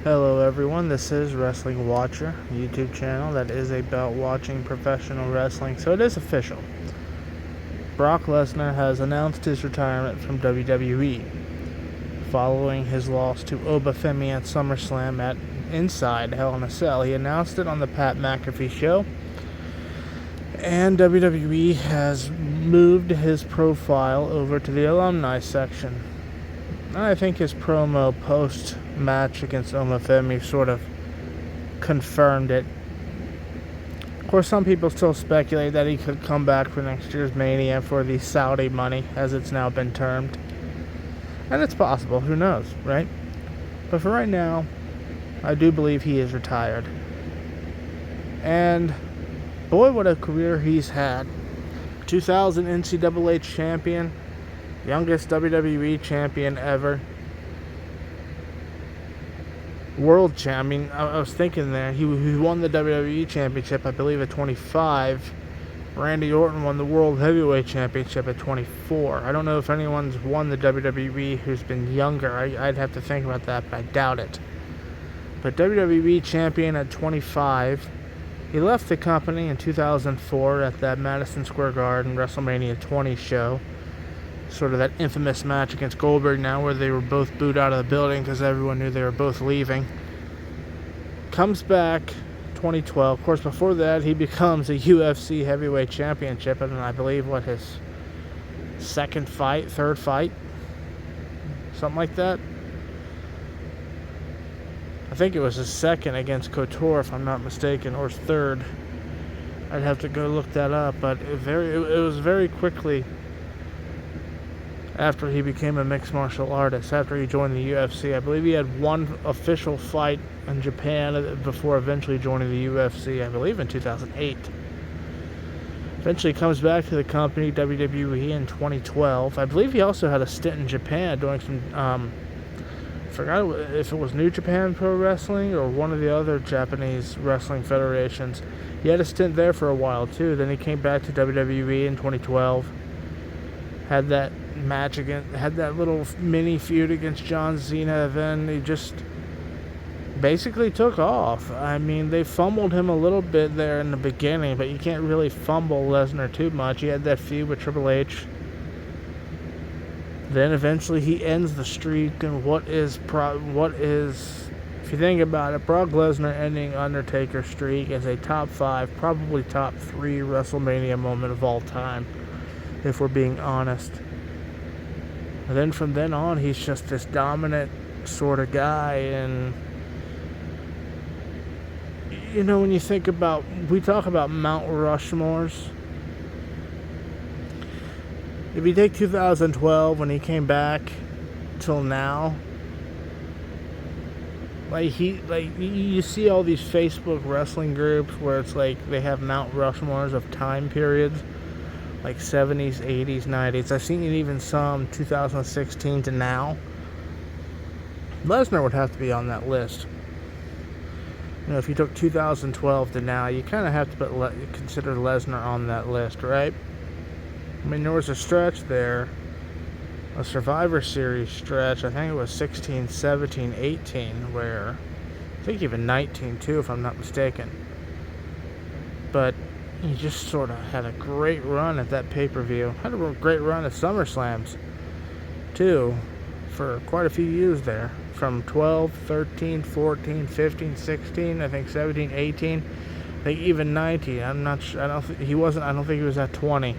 Hello everyone, this is Wrestling Watcher, a YouTube channel that is about watching professional wrestling, so it is official. Brock Lesnar has announced his retirement from WWE following his loss to Obafemi at SummerSlam at Inside Hell in a Cell. He announced it on the Pat McAfee show, and WWE has moved his profile over to the alumni section. I think his promo post-match against Obafemi sort of confirmed it. Of course, some people still speculate that he could come back for next year's Mania for the Saudi money, as it's now been termed. And it's possible, who knows, right? But for right now, I do believe he is retired. And boy, what a career he's had. 2000 NCAA champion. Youngest WWE champion ever. World champion. I was thinking there. He won the WWE championship, I believe, at 25. Randy Orton won the World Heavyweight Championship at 24. I don't know if anyone's won the WWE who's been younger. I'd have to think about that, but I doubt it. But WWE champion at 25. He left the company in 2004 at that Madison Square Garden WrestleMania 20 show. Sort of that infamous match against Goldberg now where they were both booed out of the building because everyone knew they were both leaving. Comes back 2012. Of course, before that, he becomes a UFC Heavyweight Championship, and I believe, his third fight? Something like that. I think it was his second against Couture, if I'm not mistaken, or his third. I'd have to go look that up, but it was very quickly after he became a mixed martial artist, after he joined the UFC. I believe he had one official fight in Japan before eventually joining the UFC, I believe in 2008. Eventually comes back to the company, WWE, in 2012. I believe he also had a stint in Japan doing some, forgot if it was New Japan Pro Wrestling or one of the other Japanese wrestling federations. He had a stint there for a while too. Then he came back to WWE in 2012. Had that match had that little mini feud against John Cena. Then he just basically took off. I mean, they fumbled him a little bit there in the beginning, but you can't really fumble Lesnar too much. He had that feud with Triple H. Then eventually he ends the streak, and what is, if you think about it, Brock Lesnar ending Undertaker's streak as a top 5, probably top 3 WrestleMania moment of all time, if we're being honest. And then from then on, he's just this dominant sort of guy. And you know, when you think about, we talk about Mount Rushmores. If you take 2012 when he came back till now, you see all these Facebook wrestling groups where it's like they have Mount Rushmores of time periods, like 70s, 80s, 90s. I've seen even some 2016 to now. Lesnar would have to be on that list. You know, if you took 2012 to now, you kind of have to consider Lesnar on that list, right? I mean, there was a stretch there, a Survivor Series stretch, I think it was 16, 17, 18, where, I think even 19 too, if I'm not mistaken. But he just sort of had a great run at that pay-per-view. Had a great run at SummerSlams, too, for quite a few years there. From 12, 13, 14, 15, 16, I think 17, 18, I think even 19. I'm not sure. I don't think he was at 20.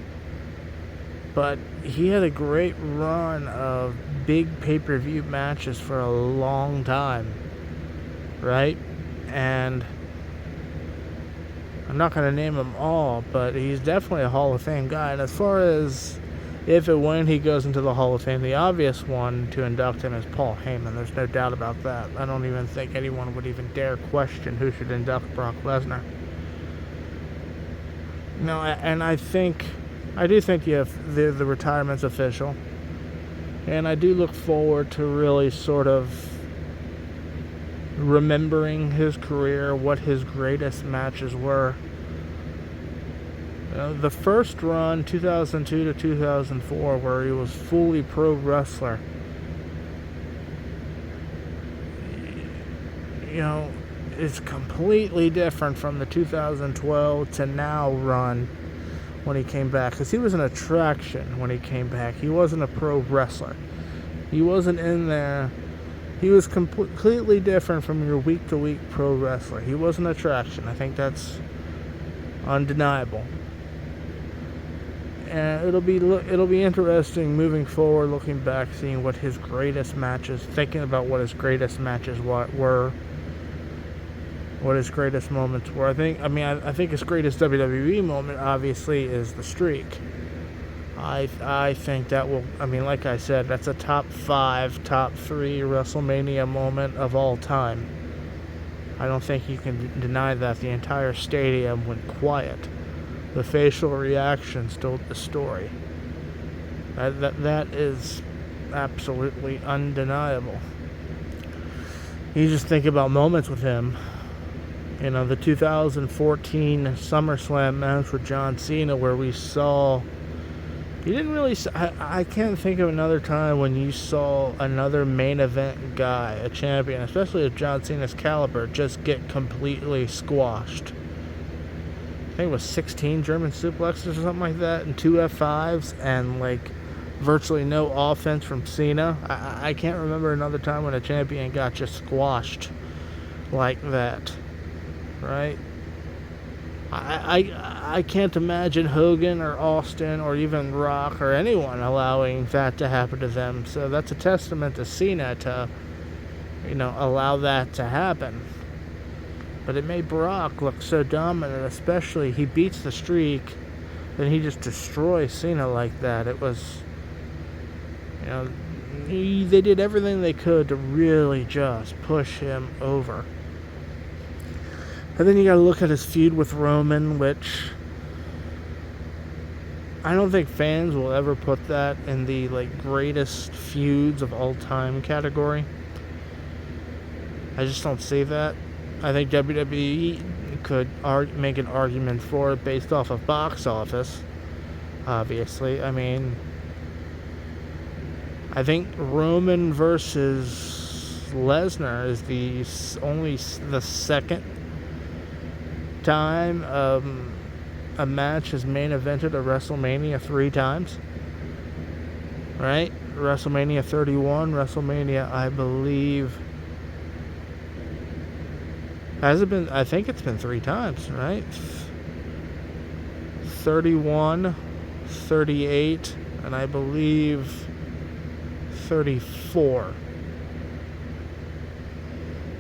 But he had a great run of big pay-per-view matches for a long time, right? And I'm not going to name them all, but he's definitely a Hall of Fame guy. And as far as if and when he goes into the Hall of Fame, the obvious one to induct him is Paul Heyman. There's no doubt about that. I don't even think anyone would even dare question who should induct Brock Lesnar. No, and I do think the retirement's official. And I do look forward to really sort of remembering his career, what his greatest matches were. The first run, 2002 to 2004, where he was fully pro wrestler, is completely different from the 2012 to now run when he came back. Because he was an attraction when he came back. He wasn't a pro wrestler. He wasn't in there. He was completely different from your week-to-week pro wrestler. He was an attraction. I think that's undeniable. And it'll be interesting moving forward, looking back, seeing what his greatest matches, thinking about what his greatest matches were, what his greatest moments were. I think his greatest WWE moment, obviously, is the streak. I think that will, like I said, that's a top 5, top 3 WrestleMania moment of all time. I don't think you can deny that. The entire stadium went quiet. The facial reactions told the story. That is absolutely undeniable. You just think about moments with him. The 2014 SummerSlam match with John Cena, where we saw... You didn't really... I can't think of another time when you saw another main event guy, a champion, especially of John Cena's caliber, just get completely squashed. I think it was 16 German suplexes or something like that, and 2 F5s, and virtually no offense from Cena. I can't remember another time when a champion got just squashed like that, right? I can't imagine Hogan or Austin or even Rock or anyone allowing that to happen to them. So that's a testament to Cena to, allow that to happen. But it made Brock look so dominant, especially he beats the streak, then he just destroys Cena like that. It was, they did everything they could to really just push him over. And then you gotta look at his feud with Roman, which I don't think fans will ever put that in the greatest feuds of all time category. I just don't see that. I think WWE could make an argument for it based off of box office, obviously. I think Roman versus Lesnar is only the second time a match has main evented a WrestleMania 3 times, right? WrestleMania 31, WrestleMania, I believe, has it been? I think it's been 3 times, right? 31, 38, and I believe 34,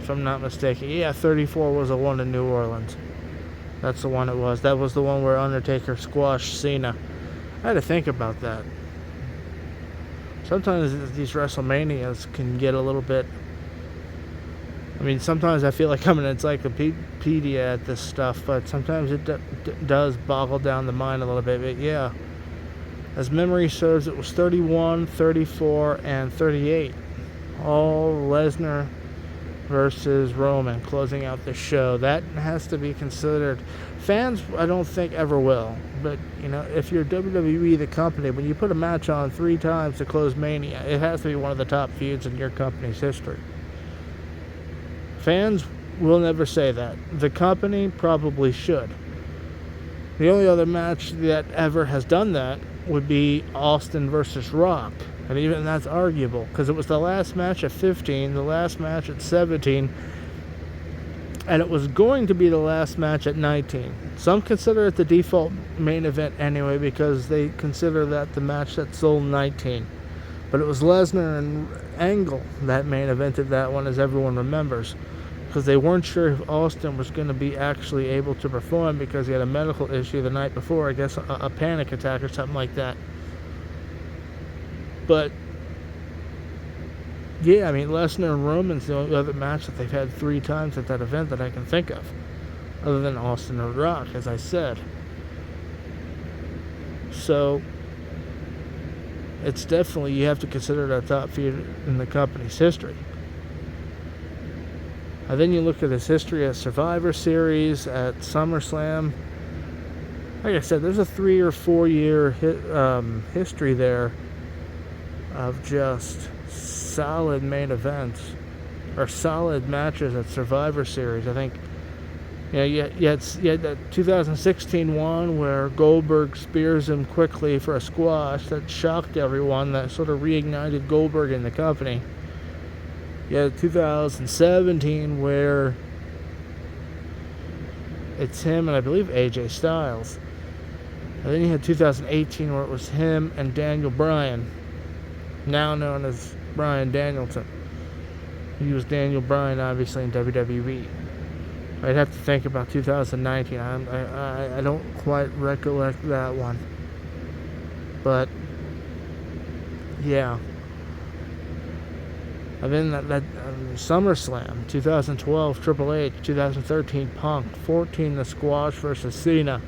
if I'm not mistaken. Yeah, 34 was the one in New Orleans. That's the one it was. That was the one where Undertaker squashed Cena. I had to think about that. Sometimes these WrestleManias can get a little bit... sometimes I feel like I'm an encyclopedia at this stuff, but sometimes it does boggle down the mind a little bit. But yeah, as memory serves, it was 31, 34, and 38. All Lesnar versus Roman closing out the show. That has to be considered. Fans, I don't think, ever will. But, if you're WWE, the company, when you put a match on 3 times to close Mania, it has to be one of the top feuds in your company's history. Fans will never say that. The company probably should. The only other match that ever has done that would be Austin versus Rock. And even that's arguable, because it was the last match at 15, the last match at 17, and it was going to be the last match at 19. Some consider it the default main event anyway, because they consider that the match that sold 19. But it was Lesnar and Angle that main evented that one, as everyone remembers, because they weren't sure if Austin was going to be actually able to perform because he had a medical issue the night before, I guess a panic attack or something like that. But, yeah, Lesnar and Roman's the only other match that they've had 3 times at that event that I can think of, other than Austin and Rock, as I said. So, it's definitely, you have to consider that top feud in the company's history. And then you look at his history at Survivor Series, at SummerSlam. Like I said, there's a 3 or 4 year history there of just solid main events. are solid matches at Survivor Series. I think, you had that 2016 one where Goldberg spears him quickly for a squash that shocked everyone, that sort of reignited Goldberg in the company. You had 2017 where it's him and I believe AJ Styles. And then you had 2018 where it was him and Daniel Bryan, now known as Bryan Danielson. He was Daniel Bryan, obviously, in WWE. I'd have to think about 2019. I don't quite recollect that one. But, yeah. And then that SummerSlam, 2012, Triple H, 2013, Punk, 14, the squash versus Cena,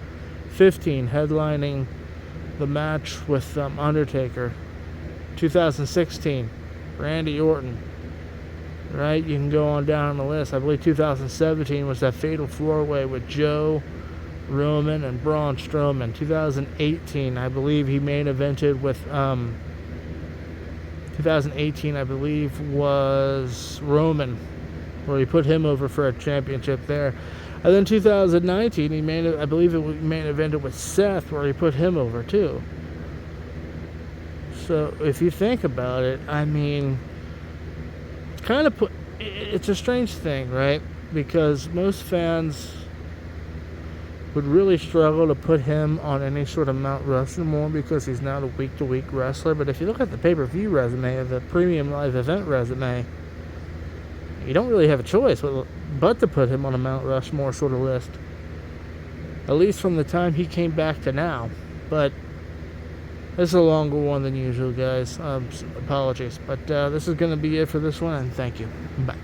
15, headlining the match with Undertaker, 2016, Randy Orton, right? You can go on down the list. I believe 2017 was that fatal four-way with Joe, Roman, and Braun Strowman. 2018, I believe he main evented with 2018, I believe, was Roman, where he put him over for a championship there. And then 2019, I believe it main evented with Seth, where he put him over too. So if you think about it, I mean, it's a strange thing, right? Because most fans would really struggle to put him on any sort of Mount Rushmore because he's not a week-to-week wrestler. But if you look at the pay-per-view resume of the premium live event resume, you don't really have a choice but to put him on a Mount Rushmore sort of list. At least from the time he came back to now. But this is a longer one than usual, guys. Apologies. But this is going to be it for this one, and thank you. Bye.